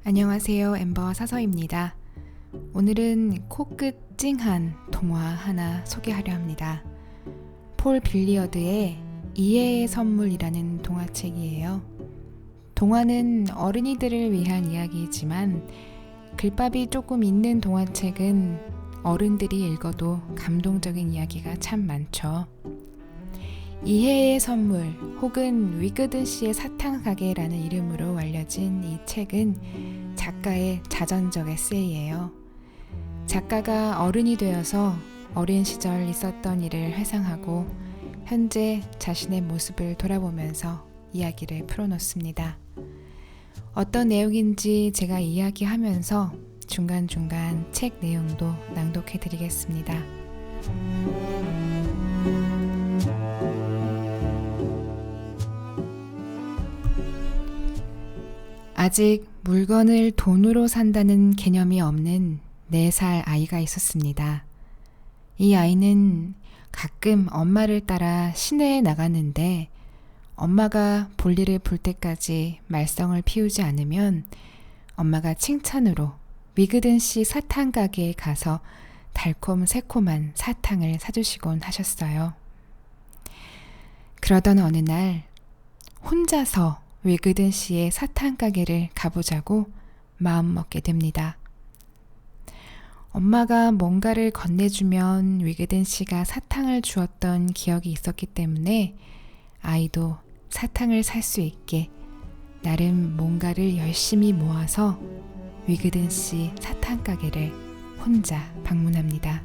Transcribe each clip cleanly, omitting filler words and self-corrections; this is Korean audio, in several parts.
안녕하세요. 엠버 사서입니다. 오늘은 코끝 찡한 동화 하나 소개하려 합니다. 폴 빌리어드의 이해의 선물이라는 동화책이에요. 동화는 어린이들을 위한 이야기이지만 글밥이 조금 있는 동화책은 어른들이 읽어도 감동적인 이야기가 참 많죠. 이해의 선물 혹은 위그든 씨의 사탕가게라는 이름으로 알려진 이 책은 작가의 자전적 에세이예요. 작가가 어른이 되어서 어린 시절 있었던 일을 회상하고 현재 자신의 모습을 돌아보면서 이야기를 풀어놓습니다. 어떤 내용인지 제가 이야기하면서 중간중간 책 내용도 낭독해 드리겠습니다. 아직 물건을 돈으로 산다는 개념이 없는 4살 아이가 있었습니다. 이 아이는 가끔 엄마를 따라 시내에 나갔는데 엄마가 볼일을 볼 때까지 말썽을 피우지 않으면 엄마가 칭찬으로 위그든 씨 사탕 가게에 가서 달콤 새콤한 사탕을 사주시곤 하셨어요. 그러던 어느 날 혼자서 위그든 씨의 사탕 가게를 가보자고 마음먹게 됩니다. 엄마가 뭔가를 건네주면 위그든 씨가 사탕을 주었던 기억이 있었기 때문에 아이도 사탕을 살 수 있게 나름 뭔가를 열심히 모아서 위그든 씨 사탕 가게를 혼자 방문합니다.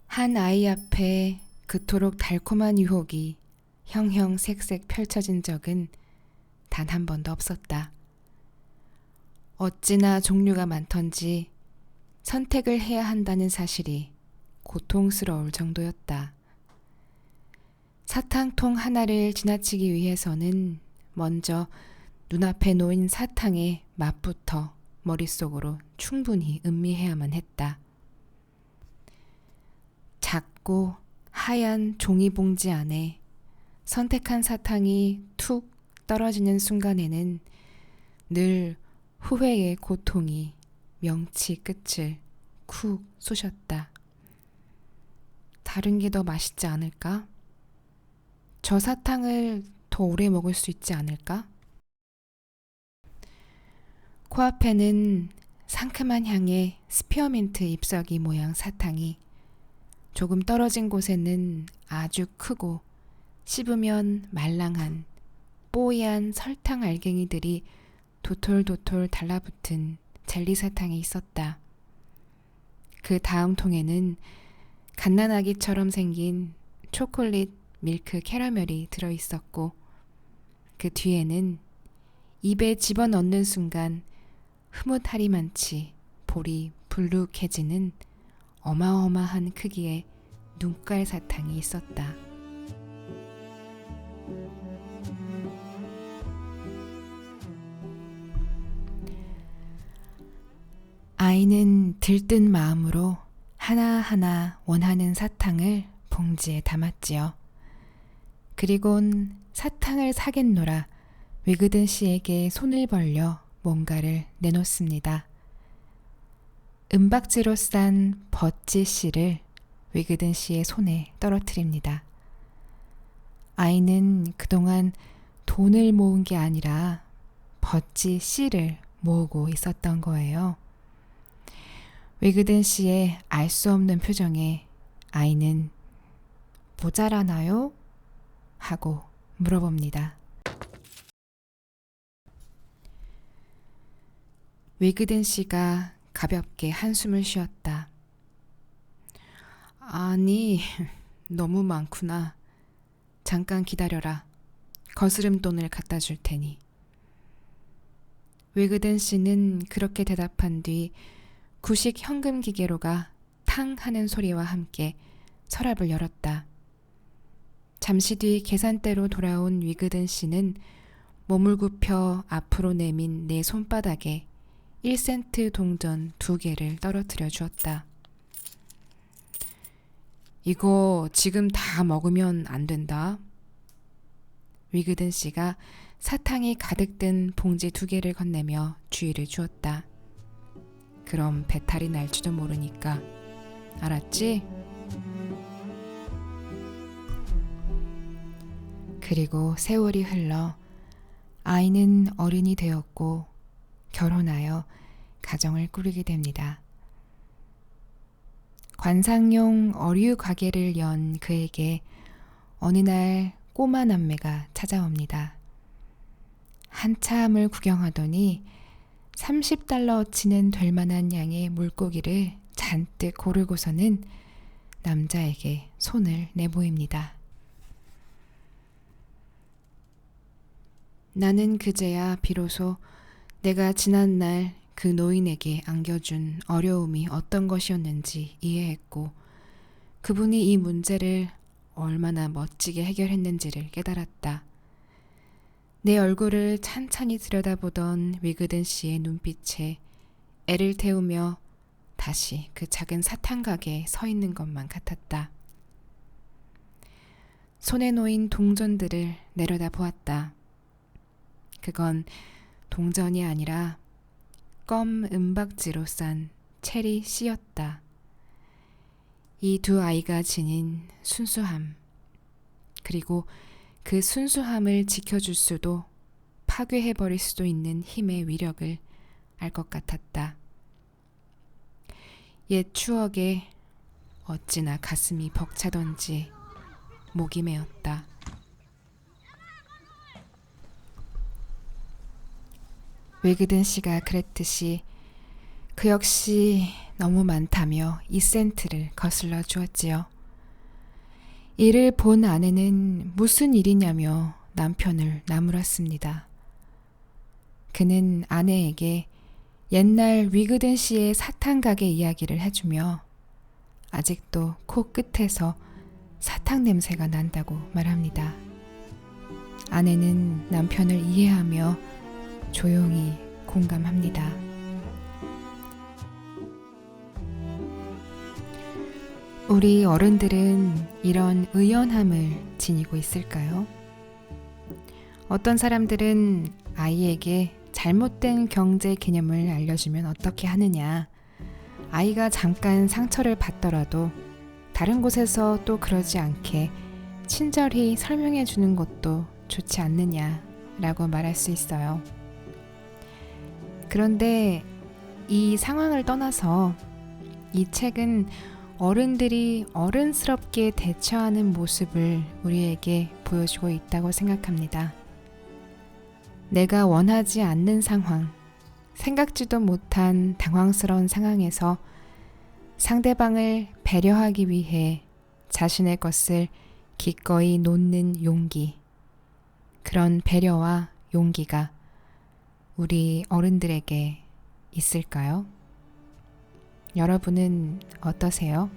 한 아이 앞에 그토록 달콤한 유혹이 형형색색 펼쳐진 적은 단 한 번도 없었다. 어찌나 종류가 많던지 선택을 해야 한다는 사실이 고통스러울 정도였다. 사탕통 하나를 지나치기 위해서는 먼저 눈앞에 놓인 사탕의 맛부터 머릿속으로 충분히 음미해야만 했다. 작고 하얀 종이봉지 안에 선택한 사탕이 툭 떨어지는 순간에는 늘 후회의 고통이 명치 끝을 쿡 쑤셨다. 다른 게 더 맛있지 않을까? 저 사탕을 더 오래 먹을 수 있지 않을까? 코앞에는 상큼한 향의 스피어민트 잎사귀 모양 사탕이 조금 떨어진 곳에는 아주 크고 씹으면 말랑한 뽀얀 설탕 알갱이들이 도톨도톨 달라붙은 젤리 사탕이 있었다. 그 다음 통에는 갓난아기처럼 생긴 초콜릿 밀크 캐러멜이 들어있었고 그 뒤에는 입에 집어넣는 순간 흐뭇하리만치 볼이 불룩해지는 어마어마한 크기의 눈깔 사탕이 있었다. 아이는 들뜬 마음으로 하나하나 원하는 사탕을 봉지에 담았지요. 그리곤 사탕을 사겠노라 위그든 씨에게 손을 벌려 뭔가를 내놓습니다. 은박지로 싼 버찌 씨를 위그든 씨의 손에 떨어뜨립니다. 아이는 그동안 돈을 모은 게 아니라 버찌 씨를 모으고 있었던 거예요. 위그든 씨의 알 수 없는 표정에 아이는 모자라나요? 하고 물어봅니다. 위그든 씨가 가볍게 한숨을 쉬었다. 아니, 너무 많구나. 잠깐 기다려라. 거스름돈을 갖다 줄 테니. 위그든 씨는 그렇게 대답한 뒤 구식 현금 기계로가 탕 하는 소리와 함께 서랍을 열었다. 잠시 뒤 계산대로 돌아온 위그든 씨는 몸을 굽혀 앞으로 내민 내 손바닥에 1센트 동전 2개를 떨어뜨려 주었다. 이거 지금 다 먹으면 안 된다. 위그든 씨가 사탕이 가득 든 봉지 2개를 건네며 주의를 주었다. 그럼 배탈이 날지도 모르니까. 알았지? 그리고 세월이 흘러 아이는 어른이 되었고 결혼하여 가정을 꾸리게 됩니다. 관상용 어류 가게를 연 그에게 어느 날 꼬마 남매가 찾아옵니다. 한참을 구경하더니 $30어치는 될 만한 양의 물고기를 잔뜩 고르고서는 남자에게 손을 내보입니다. 나는 그제야 비로소 내가 지난날 그 노인에게 안겨준 어려움이 어떤 것이었는지 이해했고 그분이 이 문제를 얼마나 멋지게 해결했는지를 깨달았다. 내 얼굴을 찬찬히 들여다보던 위그든 씨의 눈빛에 애를 태우며 다시 그 작은 사탕 가게에 서 있는 것만 같았다. 손에 놓인 동전들을 내려다 보았다. 그건 동전이 아니라 껌 은박지로 싼 체리 씨였다. 이 2 아이가 지닌 순수함, 그리고 그 순수함을 지켜줄 수도 파괴해버릴 수도 있는 힘의 위력을 알 것 같았다. 옛 추억에 어찌나 가슴이 벅차던지 목이 메었다. 위그든 씨가 그랬듯이 그 역시 너무 많다며 2센트를 거슬러 주었지요. 이를 본 아내는 무슨 일이냐며 남편을 나무랐습니다. 그는 아내에게 옛날 위그든 씨의 사탕 가게 이야기를 해주며 아직도 코끝에서 사탕 냄새가 난다고 말합니다. 아내는 남편을 이해하며 조용히 공감합니다. 우리 어른들은 이런 의연함을 지니고 있을까요? 어떤 사람들은 아이에게 잘못된 경제 개념을 알려주면 어떻게 하느냐, 아이가 잠깐 상처를 받더라도 다른 곳에서 또 그러지 않게 친절히 설명해 주는 것도 좋지 않느냐라고 말할 수 있어요. 그런데 이 상황을 떠나서 이 책은 어른들이 어른스럽게 대처하는 모습을 우리에게 보여주고 있다고 생각합니다. 내가 원하지 않는 상황, 생각지도 못한 당황스러운 상황에서 상대방을 배려하기 위해 자신의 것을 기꺼이 놓는 용기, 그런 배려와 용기가 우리 어른들에게 있을까요? 여러분은 어떠세요?